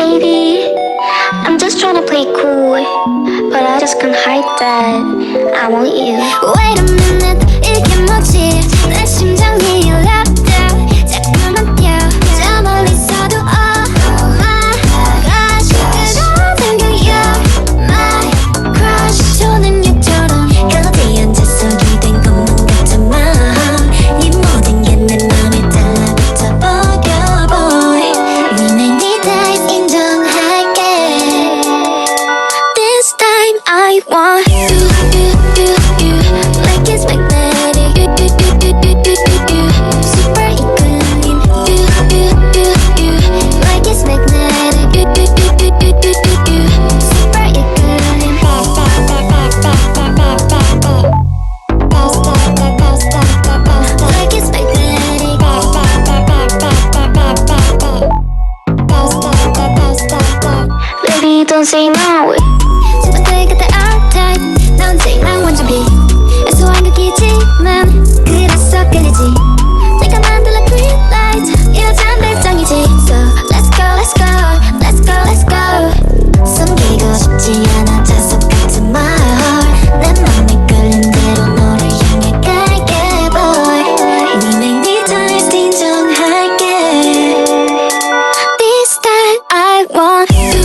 Baby, I'm just trying to play cool, but I just can't hide that I want you. Wait a minute, 이게 뭐지? 내 심장이 랍다 자꾸만 뛰어 저 멀리서도 Oh my gosh 그런 생각 You're my crush 조는 육처럼 거대한 앉아서 기댄 것만 같은 마음 네 모든 게 내 맘에 달라붙어 버려 boy 니네 네 type 인정할게 This time I want you like it's magnetic super equilibrium like it's magnetic super equilibrium like it's magnetic Baby don't say no 친구들 곁에 our type 나 언제나 완전 B 애소한 극이지만 그래서 끌리지 내가 만들어 green light 이 여잔 별장이지 So let's go let's go let's go let's go 숨기고 싶지 않아 자석 같은 my heart 내 맘에 끌린 대로 너를 향해 갈게 boy 니네 네 type 인정할게 This time I want you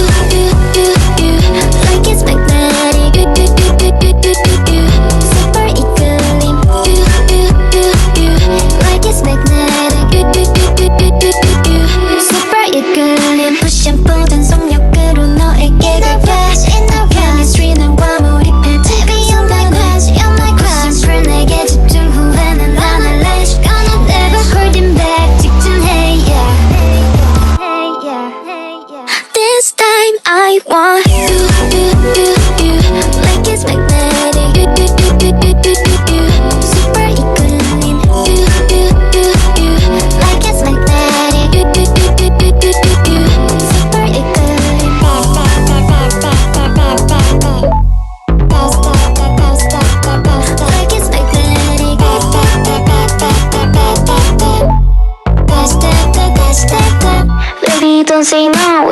like it's magnetic super equilibrium like it's magnetic super equilibrium push and pull 전속력으로 너에게 갈게 chemistry 너와 몰입해 Baby you're my crush you're my crush 늘 내게 집중 후회는 안 할래 Gonna never holding back 직진해 yeah This time I want you like it's magnetic super equilibrium like it's magnetic super equilibrium like it's magnetic Baby don't say no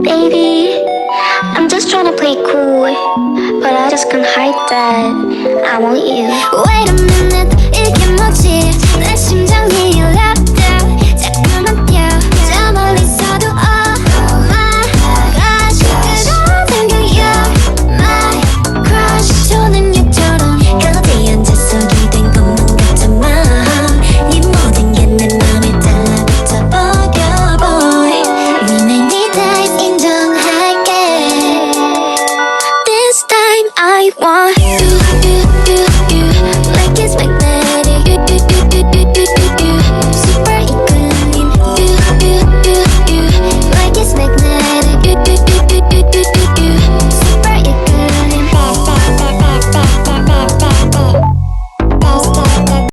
Baby, I'm just trying to play cool, but I just can't hide that I want you. Wait a minute, 이게 뭐지? 내 심장이